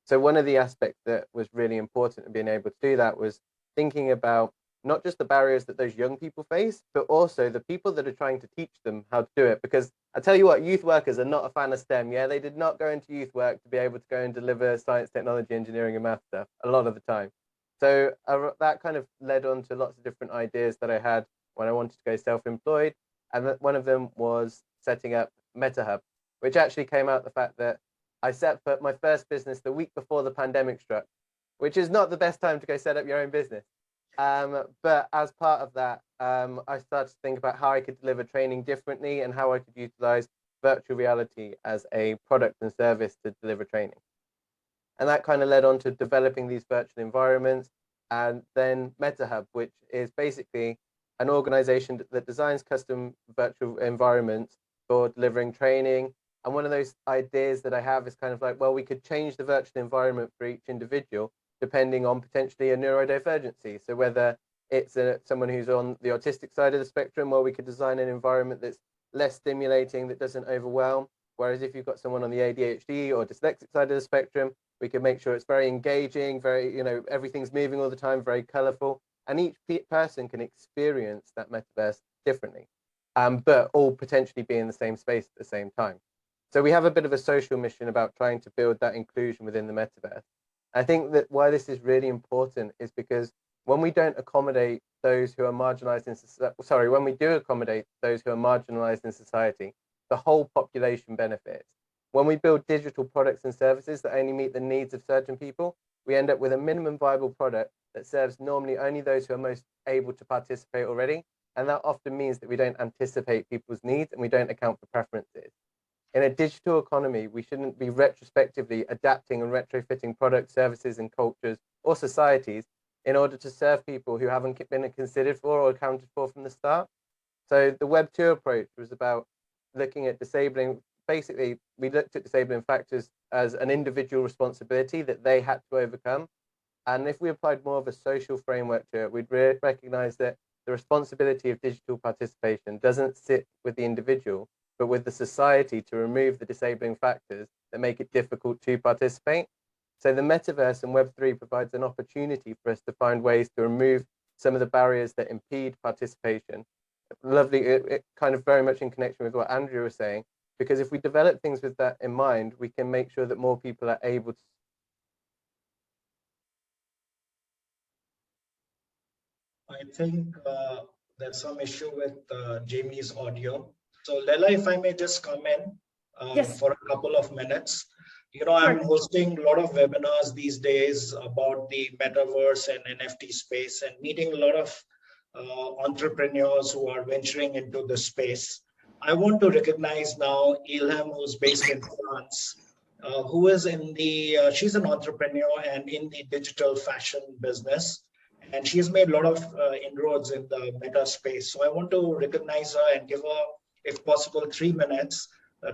So one of the aspects that was really important in being able to do that was thinking about not just the barriers that those young people face, but also the people that are trying to teach them how to do it. Because I tell you what, youth workers are not a fan of STEM. Yeah, they did not go into youth work to be able to go and deliver science, technology, engineering, and math stuff a lot of the time. So that kind of led on to lots of different ideas that I had when I wanted to go self-employed. And one of them was setting up MetaHub, which actually came out the fact that I set up my first business the week before the pandemic struck, which is not the best time to go set up your own business. But as part of that, I started to think about how I could deliver training differently and how I could utilize virtual reality as a product and service to deliver training. And that kind of led on to developing these virtual environments, and then MetaHub, which is basically an organization that designs custom virtual environments for delivering training. And one of those ideas that I have is kind of like, well, we could change the virtual environment for each individual depending on potentially a neurodivergency. So whether it's someone who's on the autistic side of the spectrum, well, we could design an environment that's less stimulating, that doesn't overwhelm. Whereas if you've got someone on the ADHD or dyslexic side of the spectrum, we can make sure it's very engaging, very, everything's moving all the time, very colorful. And each person can experience that metaverse differently, but all potentially be in the same space at the same time. So we have a bit of a social mission about trying to build that inclusion within the metaverse. I think that why this is really important is because when we don't accommodate those who are marginalized in society, when we do accommodate those who are marginalized in society, the whole population benefits. When we build digital products and services that only meet the needs of certain people, we end up with a minimum viable product that serves normally only those who are most able to participate already. And that often means that we don't anticipate people's needs and we don't account for preferences. In a digital economy, we shouldn't be retrospectively adapting and retrofitting products, services, and cultures or societies in order to serve people who haven't been considered for or accounted for from the start. So the Web 2 approach was about looking at disabling. Basically, we looked at disabling factors as an individual responsibility that they had to overcome. And if we applied more of a social framework to it, we'd recognize that the responsibility of digital participation doesn't sit with the individual, but with the society to remove the disabling factors that make it difficult to participate. So the metaverse and Web3 provides an opportunity for us to find ways to remove some of the barriers that impede participation. Lovely, it kind of very much in connection with what Andrea was saying, because if we develop things with that in mind, we can make sure that more people are able to. I think there's some issue with Jamie's audio. So Lela, if I may just come in Yes. for a couple of minutes. I'm hosting a lot of webinars these days about the metaverse and NFT space and meeting a lot of entrepreneurs who are venturing into the space. I want to recognize now Ilham, who's based in France. who is in the, she's an entrepreneur and in the digital fashion business. And she's made a lot of inroads in the meta space. So I want to recognize her and give her, if possible, 3 minutes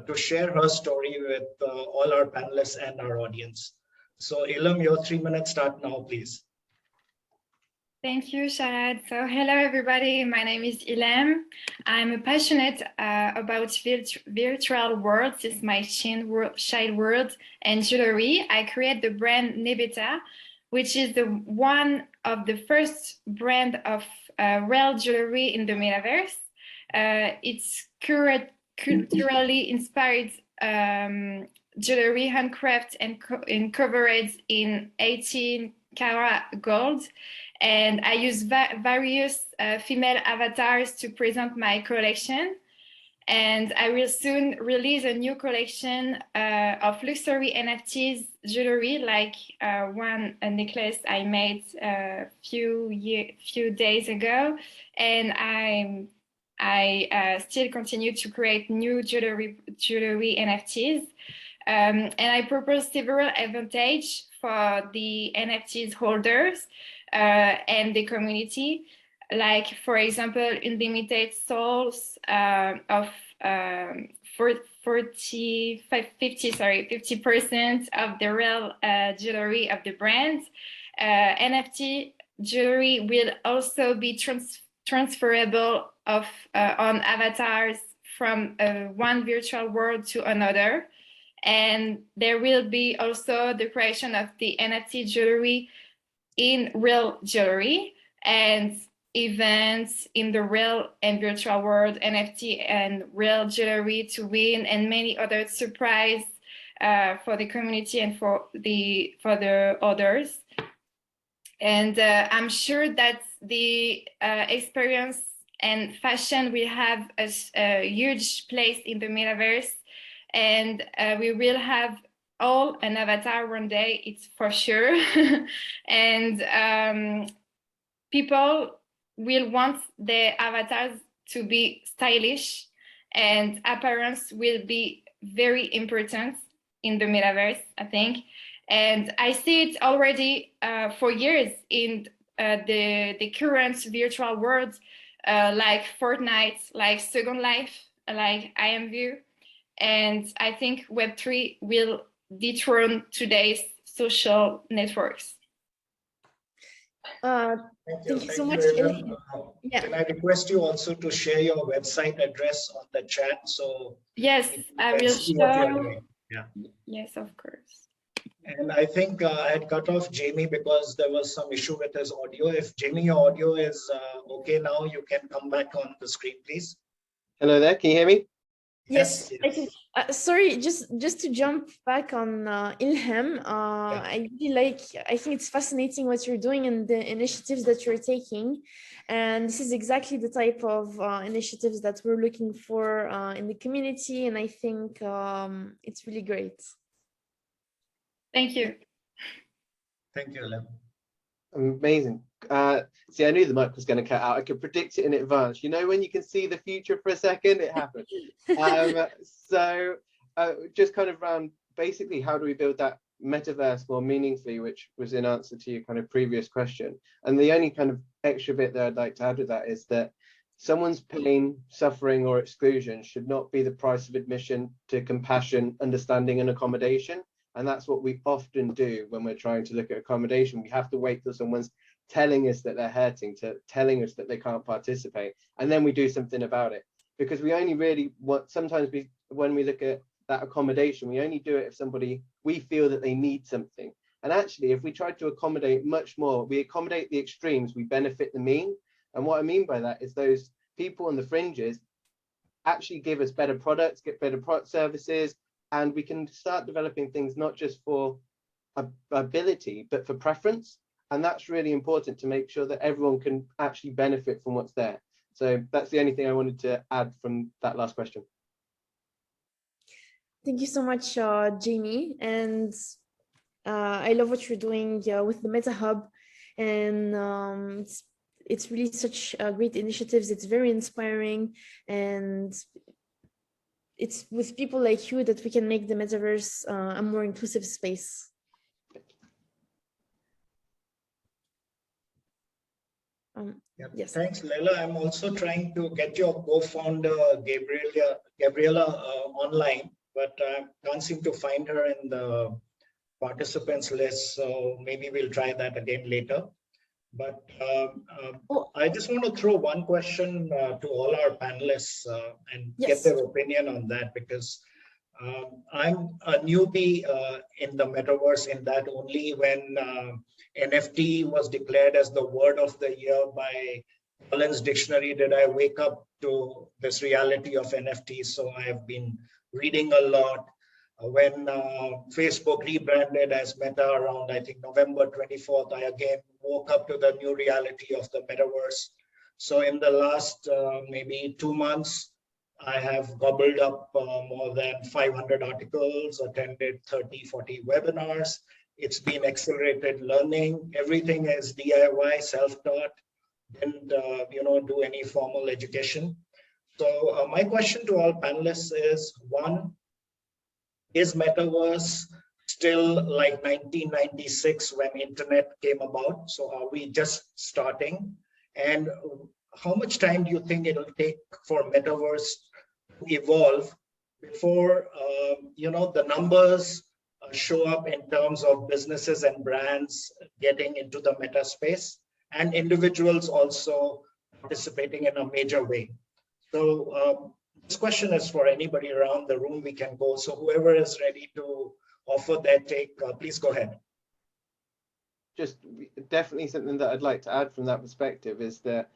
to share her story with all our panelists and our audience. So Ilham, your 3 minutes start now, please. Thank you, Sharad. So hello, everybody. My name is Ilham. I'm passionate about virtual worlds. It's my child world and jewelry. I create the brand Nebeta, which is the one of the first brand of real jewelry in the metaverse. It's culturally inspired jewelry, handcrafted and covered in 18-karat gold. And I use various female avatars to present my collection. And I will soon release a new collection of luxury NFTs jewelry, like a necklace I made a few days ago. And I still continue to create new jewelry NFTs. And I propose several advantages for the NFTs holders and the community, like, for example, unlimited souls of 50% of the real jewelry of the brand. NFT jewelry will also be transferable on avatars from one virtual world to another. And there will be also the creation of the NFT jewelry in real jewelry and events in the real and virtual world, NFT and real jewelry to win, and many other surprise for the community and for the others. And I'm sure that the experience and fashion will have a huge place in the metaverse, and we will have all an avatar one day, it's for sure. And people will want their avatars to be stylish, and appearance will be very important in the metaverse, I think. And I see it already for years in the current virtual world, like Fortnite, like Second Life, like IMView. And I think Web3 will dethrone today's social networks. Thank you so much. Can I request you also to share your website address on the chat? So yes, I will show. Yeah. Yes, of course. And I think I had cut off Jamie because there was some issue with his audio. If Jamie, your audio is okay now, you can come back on the screen, please. Hello there, can you hear me? Yes. Sorry, just to jump back on Ilham, I really I think it's fascinating what you're doing and the initiatives that you're taking. And this is exactly the type of initiatives that we're looking for in the community. And I think it's really great. Thank you. Thank you, Ilham. Amazing. See, I knew the mic was going to cut out. I could predict it in advance. You know, when you can see the future for a second, it happened. So just kind of around basically, how do we build that metaverse more meaningfully, which was in answer to your kind of previous question. And the only kind of extra bit that I'd like to add with that is that someone's pain, suffering, or exclusion should not be the price of admission to compassion, understanding, and accommodation. And that's what we often do when we're trying to look at accommodation. We have to wait till someone's telling us that they're hurting, telling us that they can't participate, and then we do something about it. Because we only really when we look at that accommodation, we only do it if we feel that they need something. And actually, if we try to accommodate much more, we accommodate the extremes, we benefit the mean. And what I mean by that is those people on the fringes actually give us better products, get better product services, and we can start developing things not just for ability, but for preference. And that's really important to make sure that everyone can actually benefit from what's there. So that's the only thing I wanted to add from that last question. Thank you so much, Jamie. And I love what you're doing with the Meta Hub. And it's really such great initiatives. It's very inspiring. And it's with people like you that we can make the metaverse a more inclusive space. Yes. Thanks, Leila. I'm also trying to get your co-founder, Gabriela, online, but I can't seem to find her in the participants list. So maybe we'll try that again later. But I just want to throw one question to all our panelists and get their opinion on that, because I'm a newbie in the metaverse, in that only when NFT was declared as the word of the year by Collins Dictionary did I wake up to this reality of NFTs. So I have been reading a lot. When Facebook rebranded as Meta around, I think, November 24th, I again woke up to the new reality of the metaverse. So in the last maybe 2 months, I have gobbled up more than 500 articles, attended 30, 40 webinars. It's been accelerated learning. Everything is DIY, self-taught. Didn't do any formal education. So my question to all panelists is, one, is metaverse still like 1996 when internet came about? So are we just starting? And how much time do you think it'll take for metaverse to evolve before the numbers show up in terms of businesses and brands getting into the meta space and individuals also participating in a major way? So this question is for anybody around the room. We can go. So whoever is ready to offer their take, please go ahead. Just definitely something that I'd like to add from that perspective is that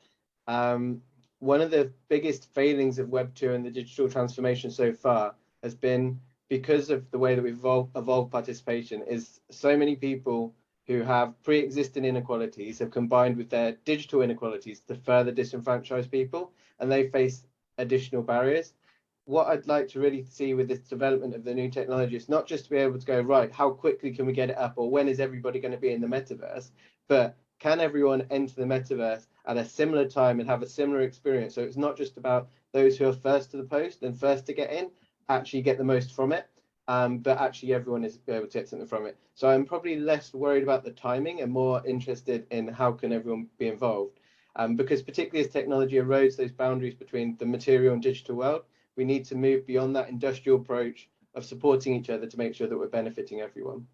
one of the biggest failings of Web 2 and the digital transformation so far has been because of the way that we've evolved participation, is so many people who have pre-existing inequalities have combined with their digital inequalities to further disenfranchise people, and they face additional barriers. What I'd like to really see with this development of the new technology is not just to be able to go, right, how quickly can we get it up, or when is everybody going to be in the metaverse, but can everyone enter the metaverse at a similar time and have a similar experience? So it's not just about those who are first to the post and first to get in, actually get the most from it, but actually everyone is able to get something from it. So I'm probably less worried about the timing and more interested in how can everyone be involved. Because particularly as technology erodes those boundaries between the material and digital world, we need to move beyond that industrial approach of supporting each other to make sure that we're benefiting everyone.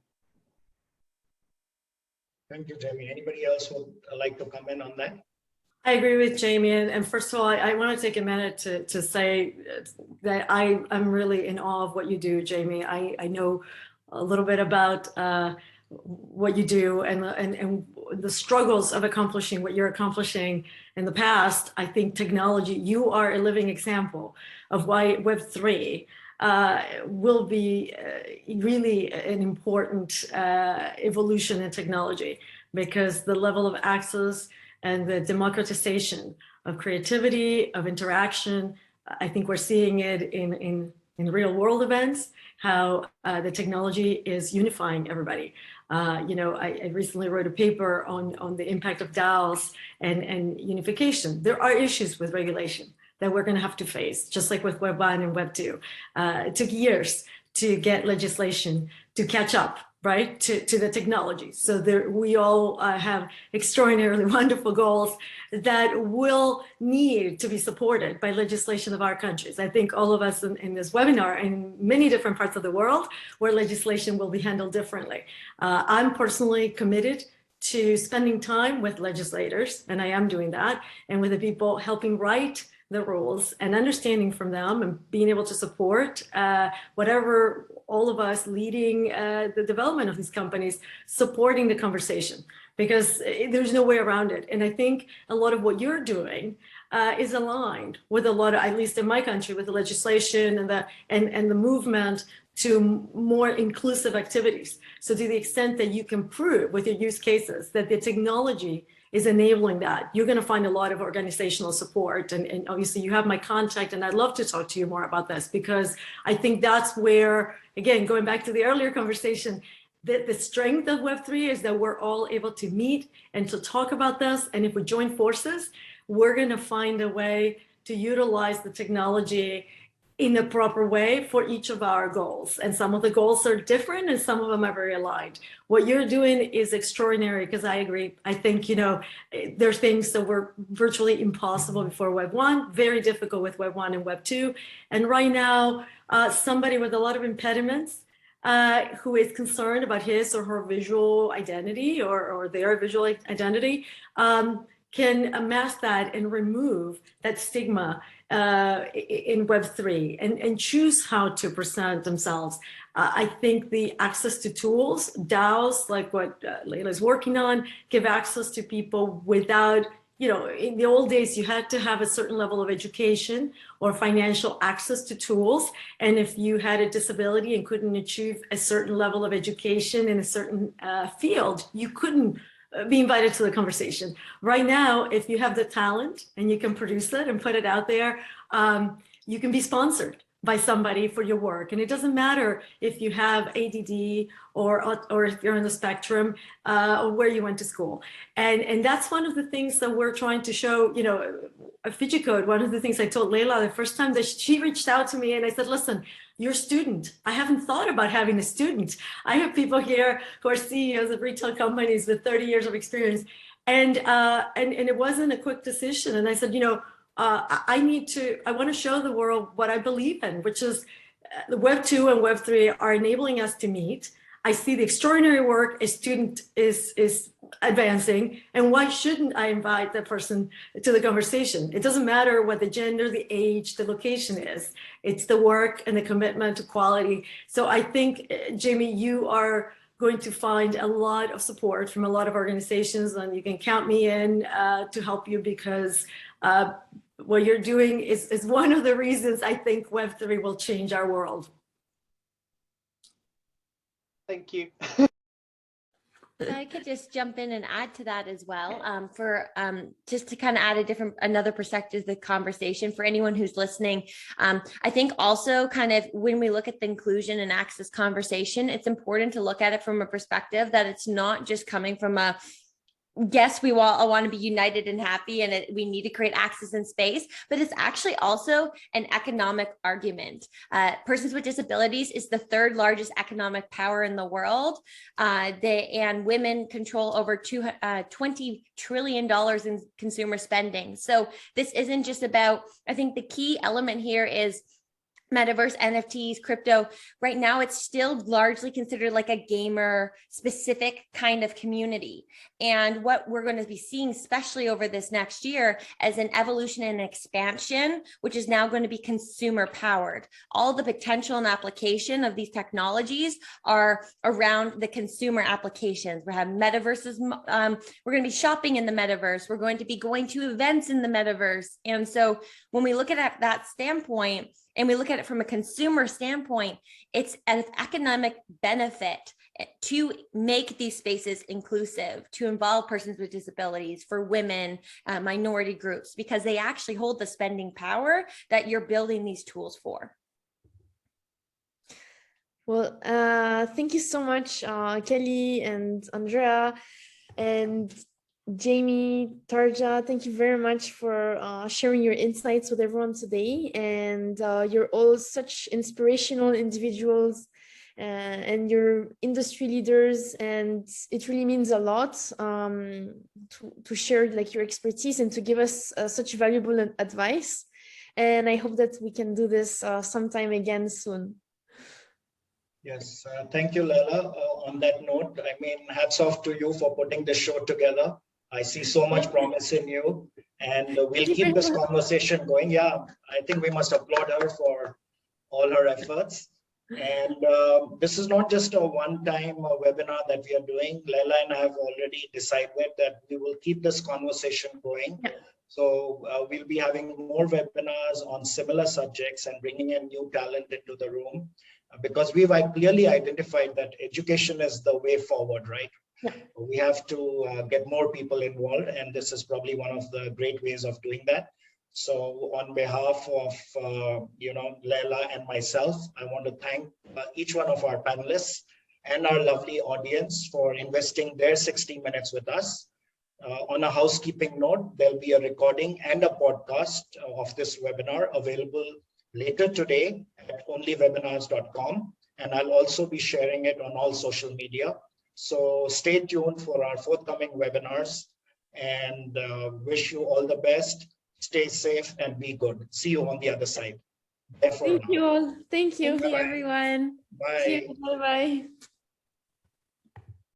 Thank you, Jamie. Anybody else would like to comment on that? I agree with Jamie. And first of all, I want to take a minute to say that I'm really in awe of what you do, Jamie. I know a little bit about what you do and the struggles of accomplishing what you're accomplishing in the past. I think technology, you are a living example of why Web3 will be really an important evolution in technology, because the level of access and the democratization of creativity, of interaction, I think we're seeing it in real world events, how the technology is unifying everybody. I recently wrote a paper on the impact of DAOs and unification. There are issues with regulation that we're going to have to face, just like with Web 1 and Web 2. It took years to get legislation to catch up, right, to the technology. So we all have extraordinarily wonderful goals that will need to be supported by legislation of our countries. I think all of us in this webinar, in many different parts of the world, where legislation will be handled differently. I'm personally committed to spending time with legislators, and I am doing that, and with the people helping write the rules and understanding from them and being able to support whatever all of us leading the development of these companies, supporting the conversation, because there's no way around it. And I think a lot of what you're doing is aligned with a lot of, at least in my country, with the legislation and the movement to more inclusive activities. So to the extent that you can prove with your use cases that the technology is enabling that, you're going to find a lot of organizational support. And obviously you have my contact, and I'd love to talk to you more about this, because I think that's where, again, going back to the earlier conversation, the strength of Web3 is that we're all able to meet and to talk about this. And if we join forces, we're going to find a way to utilize the technology in the proper way for each of our goals. And some of the goals are different and some of them are very aligned. What you're doing is extraordinary, because I agree. I think, there's things that were virtually impossible before Web 1, very difficult with Web 1 and Web 2. And right now, somebody with a lot of impediments who is concerned about his or her visual identity or their visual identity can amass that and remove that stigma in Web3 and choose how to present themselves. I think the access to tools, DAOs, like what Leila is working on, give access to people without, in the old days, you had to have a certain level of education or financial access to tools. And if you had a disability and couldn't achieve a certain level of education in a certain field, you couldn't be invited to the conversation. Right now, if you have the talent and you can produce it and put it out there, you can be sponsored by somebody for your work. And it doesn't matter if you have ADD or if you're on the spectrum or where you went to school. And that's one of the things that we're trying to show, a Fijicode. One of the things I told Leila the first time that she reached out to me and I said, listen, you're a student. I haven't thought about having a student. I have people here who are CEOs of retail companies with 30 years of experience. And it wasn't a quick decision. And I said, I want to show the world what I believe in, which is the Web 2 and Web 3 are enabling us to meet. I see the extraordinary work a student is advancing, and why shouldn't I invite that person to the conversation? It doesn't matter what the gender, the age, the location is. It's the work and the commitment to quality. So I think, Jamie, you are going to find a lot of support from a lot of organizations, and you can count me in to help you, because what you're doing is one of the reasons I think Web3 will change our world. Thank you. I could just jump in and add to that as well, just to kind of add another perspective to the conversation for anyone who's listening. I think also kind of when we look at the inclusion and access conversation, it's important to look at it from a perspective that it's not just coming from a, yes, we all want to be united and happy, and we need to create access and space, but it's actually also an economic argument. Persons with disabilities is the third largest economic power in the world, and women control over $20 trillion in consumer spending. So this isn't just about, I think the key element here is Metaverse, NFTs, crypto. Right now, it's still largely considered like a gamer specific kind of community. And what we're going to be seeing, especially over this next year, as an evolution and expansion, which is now going to be consumer powered. All the potential and application of these technologies are around the consumer applications. We have metaverses. We're going to be shopping in the metaverse. We're going to be going to events in the metaverse. And so when we look at that standpoint, and we look at it from a consumer standpoint, it's an economic benefit to make these spaces inclusive, to involve persons with disabilities, for women, minority groups, because they actually hold the spending power that you're building these tools for. Well, thank you so much, Kelly and Andrea and Jamie, Tarja, thank you very much for sharing your insights with everyone today. And you're all such inspirational individuals and you're industry leaders. And it really means a lot to share like your expertise and to give us such valuable advice. And I hope that we can do this sometime again soon. Yes, thank you, Leila. On that note, I mean, hats off to you for putting this show together. I see so much promise in you, and we'll keep this conversation going. Yeah, I think we must applaud her for all her efforts. And this is not just a one-time webinar that we are doing. Leila and I have already decided that we will keep this conversation going. Yeah. So we'll be having more webinars on similar subjects and bringing in new talent into the room, because we've clearly identified that education is the way forward, right? Yeah. We have to get more people involved, and this is probably one of the great ways of doing that. So on behalf of Leila and myself, I want to thank each one of our panelists and our lovely audience for investing their 60 minutes with us. On a housekeeping note, there'll be a recording and a podcast of this webinar available later today at onlywebinars.com, and I'll also be sharing it on all social media. So stay tuned for our forthcoming webinars, and wish you all the best. Stay safe and be good. See you on the other side. Thank you all. Thank you. Thank you, everyone. Bye. Bye bye.